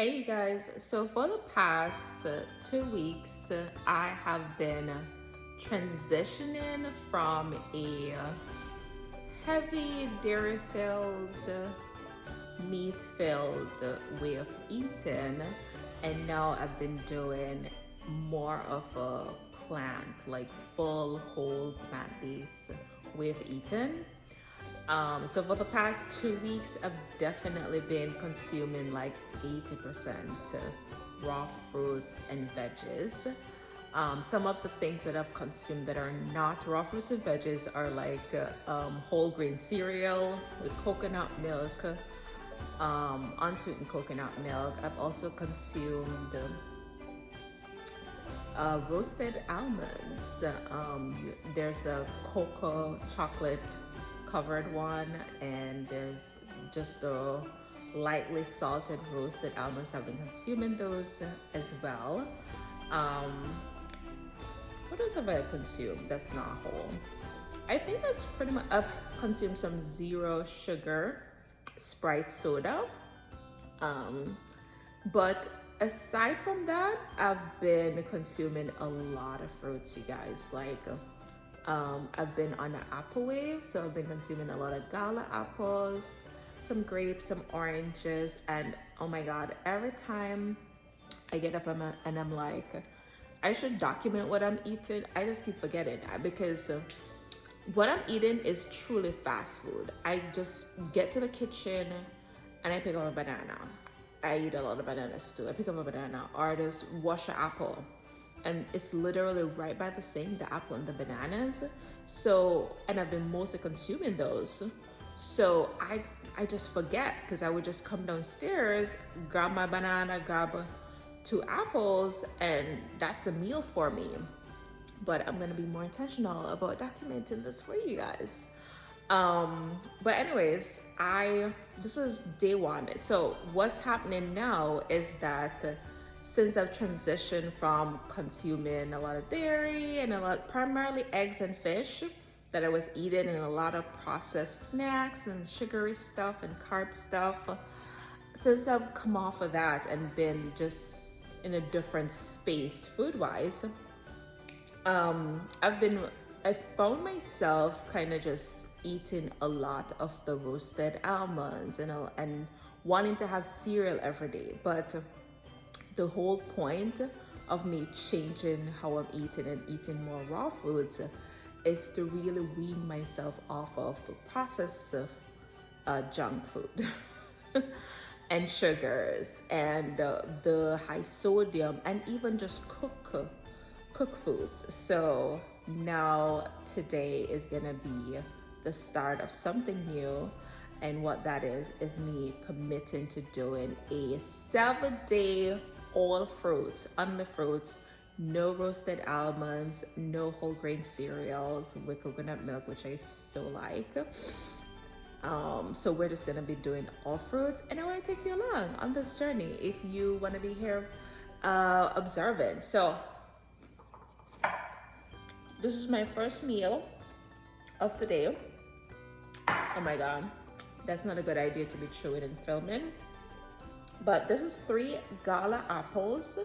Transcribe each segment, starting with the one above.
Hey you guys, so for the past 2 weeks, I have been transitioning from a heavy dairy filled, meat filled way of eating, and now I've been doing more of a plant, like full whole plant based way of eating. So for the past 2 weeks, I've definitely been consuming like 80% raw fruits and veggies. Some of the things that I've consumed that are not raw fruits and veggies are like whole grain cereal with coconut milk, unsweetened coconut milk. I've also consumed roasted almonds. There's a cocoa chocolate covered one, and there's just a lightly salted roasted almonds. I've been consuming those as well. Um, what else have I consumed that's not whole? I think that's pretty much. I've consumed some zero sugar Sprite soda. But aside from that, I've been consuming a lot of fruits, you guys. I've been on an apple wave, so I've been consuming a lot of gala apples, some grapes, some oranges, and oh my god, every time I get up and I'm like, I should document what I'm eating. I just keep forgetting because what I'm eating is truly fast food. I just get to the kitchen and I pick up a banana. I eat a lot of bananas too. I pick up a banana or I just wash an apple. And it's literally right by the sink, the apple and the bananas. So, and I've been mostly consuming those. So I just forget because I would just come downstairs, grab my banana, grab two apples, and that's a meal for me. But I'm gonna be more intentional about documenting this for you guys. But anyways, I this is day one. So what's happening now is that since I've transitioned from consuming a lot of dairy and a lot primarily eggs and fish that I was eating, and a lot of processed snacks and sugary stuff and carb stuff, since I've come off of that and been just in a different space food wise, I found myself kind of just eating a lot of the roasted almonds and wanting to have cereal every day. But the whole point of me changing how I'm eating and eating more raw foods is to really wean myself off of processed junk food and sugars and the high sodium and even just cook foods. So now today is gonna be the start of something new, and what that is me committing to doing a 7-day all fruits, on the fruits, no roasted almonds, no whole grain cereals with coconut milk, which I so like. So we're just gonna be doing all fruits, and I want to take you along on this journey if you want to be here observing. So this is my first meal of the day. Oh my god, that's not a good idea to be chewing and filming. But this is 3 gala apples.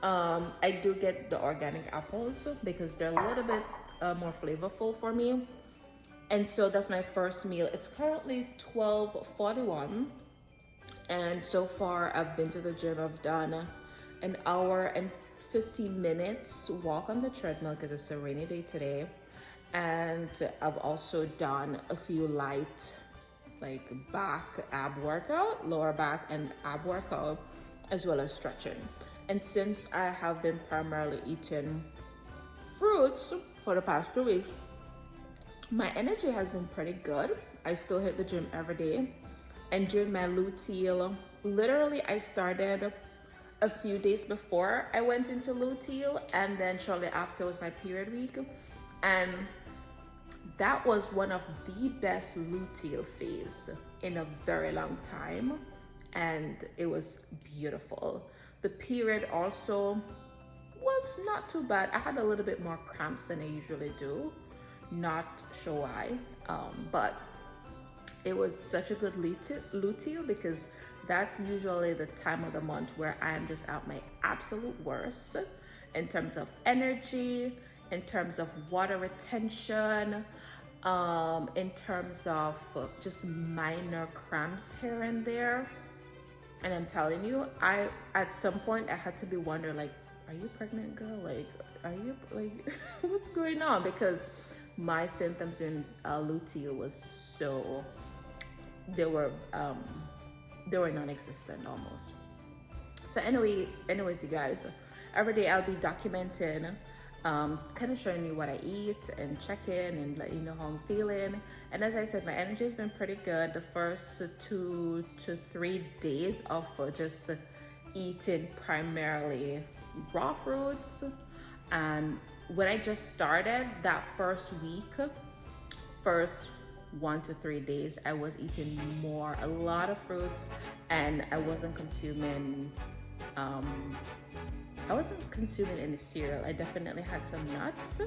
I do get the organic apples because they're a little bit more flavorful for me. And so that's my first meal. It's currently 12:41. And so far I've been to the gym. I've done an hour and 15 minutes walk on the treadmill because it's a rainy day today. And I've also done a few light like back ab workout, lower back and ab workout, as well as stretching. And since I have been primarily eating fruits for the past 2 weeks, my energy has been pretty good. I still hit the gym every day. And during my luteal, literally I started a few days before I went into luteal, and then shortly after was my period week. And that was one of the best luteal phase in a very long time, and it was beautiful. The period also was not too bad. I had a little bit more cramps than I usually do, not sure why, but it was such a good luteal because that's usually the time of the month where I am just at my absolute worst in terms of energy, in terms of water retention, in terms of just minor cramps here and there. And I'm telling you, I at some point I had to be wondering, like, are you pregnant, girl? Like, are you like, what's going on? Because my symptoms in luteal was so, they were non-existent almost. So anyways, you guys, every day I'll be documenting, kind of showing you what I eat and check in and let you know how I'm feeling. And as I said, my energy has been pretty good the first 2 to 3 days of just eating primarily raw fruits. And when I just started that first week, first 1 to 3 days, I was eating a lot of fruits, and I wasn't consuming any cereal. I definitely had some nuts,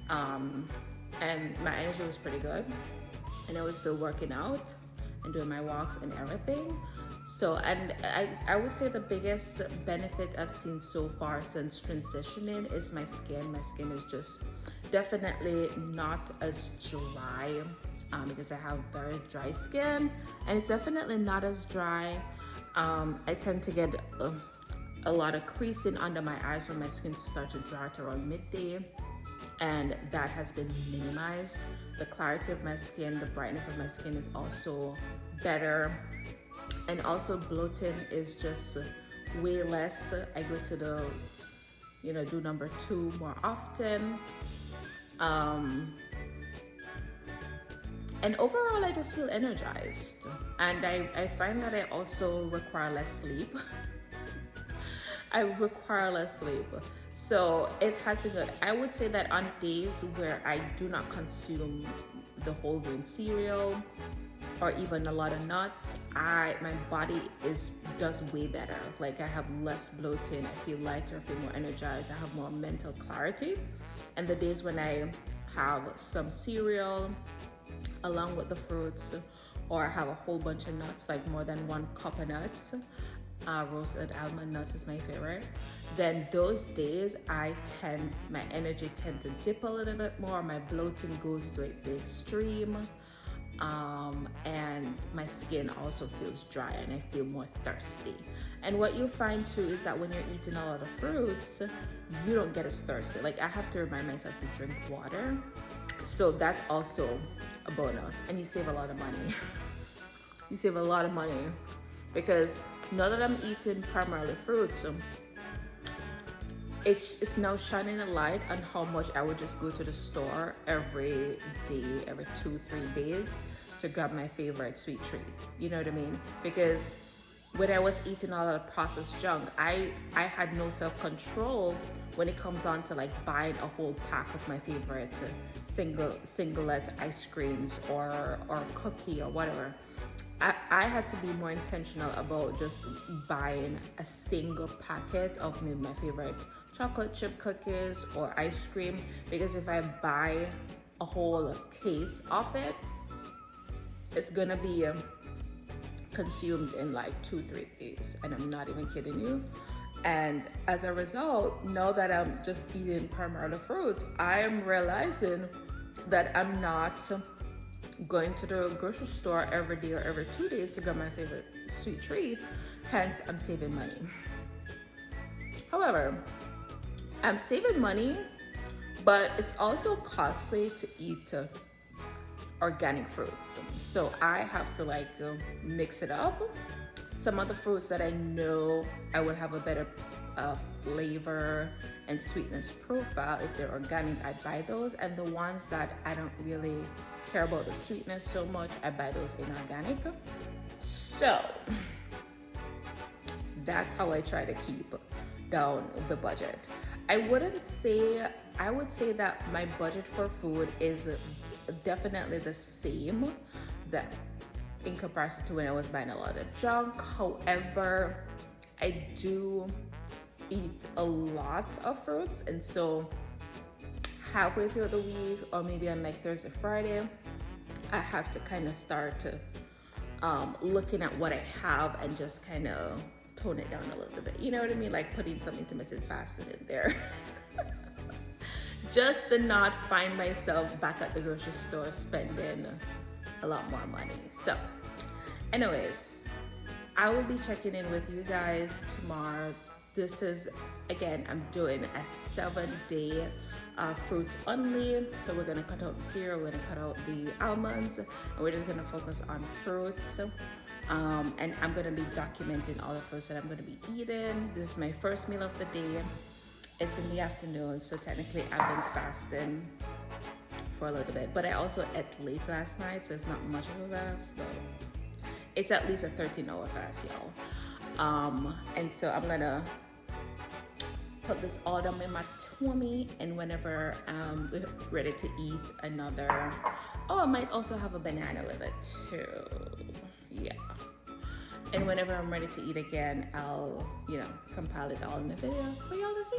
and my energy was pretty good, and I was still working out and doing my walks and everything. So, and I would say the biggest benefit I've seen so far since transitioning is my skin. My skin is just definitely not as dry, because I have very dry skin, and it's definitely not as dry. I tend to get a lot of creasing under my eyes when my skin starts to dry out around midday, and that has been minimized. The clarity of my skin, the brightness of my skin is also better, and also bloating is just way less. I go to the, do number 2 more often. And overall, I just feel energized, and I find that I also require less sleep. I require less sleep. So it has been good. I would say that on days where I do not consume the whole grain cereal or even a lot of nuts, my body does way better. Like, I have less bloating, I feel lighter, I feel more energized, I have more mental clarity. And the days when I have some cereal along with the fruits, or I have a whole bunch of nuts, like more than 1 cup of nuts, roasted almond nuts is my favorite, then those days my energy tend to dip a little bit more, my bloating goes to the extreme, and my skin also feels dry and I feel more thirsty. And what you'll find too is that when you're eating a lot of fruits, you don't get as thirsty. Like, I have to remind myself to drink water, so that's also a bonus, and you save a lot of money. You save a lot of money because now that I'm eating primarily fruits, it's now shining a light on how much I would just go to the store every day, every 2-3 days to grab my favorite sweet treat. You know what I mean? Because when I was eating all of the processed junk, I had no self-control when it comes on to like buying a whole pack of my favorite singlet ice creams or cookie or whatever. I had to be more intentional about just buying a single packet of maybe my favorite chocolate chip cookies or ice cream, because if I buy a whole case of it, it's gonna be consumed in like 2-3 days, and I'm not even kidding you. And as a result, now that I'm just eating primarily fruits, I am realizing that I'm not going to the grocery store every day or every 2 days to get my favorite sweet treat. Hence, I'm saving money. However, I'm saving money, but it's also costly to eat organic fruits. So I have to mix it up. Some of the fruits that I know I would have a better flavor and sweetness profile if they're organic, I buy those. And the ones that I don't really care about the sweetness so much, I buy those inorganic. So that's how I try to keep down the budget. I would say that my budget for food is definitely the same that in comparison to when I was buying a lot of junk. However, I do eat a lot of fruits, and so halfway through the week, or maybe on like Thursday, Friday, I have to kind of start to looking at what I have and just kind of tone it down a little bit. You know what I mean? Like putting some intermittent fasting in there. Just to not find myself back at the grocery store spending a lot more money. So, anyways, I will be checking in with you guys tomorrow. This is, again, I'm doing a 7-day fruits only. So we're gonna cut out the cereal, we're gonna cut out the almonds, and we're just gonna focus on fruits. And I'm gonna be documenting all the fruits that I'm gonna be eating. This is my first meal of the day. It's in the afternoon, so technically I've been fasting for a little bit. But I also ate late last night, so it's not much of a fast, but it's at least a 13-hour fast, y'all. And so I'm gonna put this all down in my tummy, and whenever we're ready to eat another, I might also have a banana with it too. Yeah. And whenever I'm ready to eat again, I'll, compile it all in a video for y'all to see.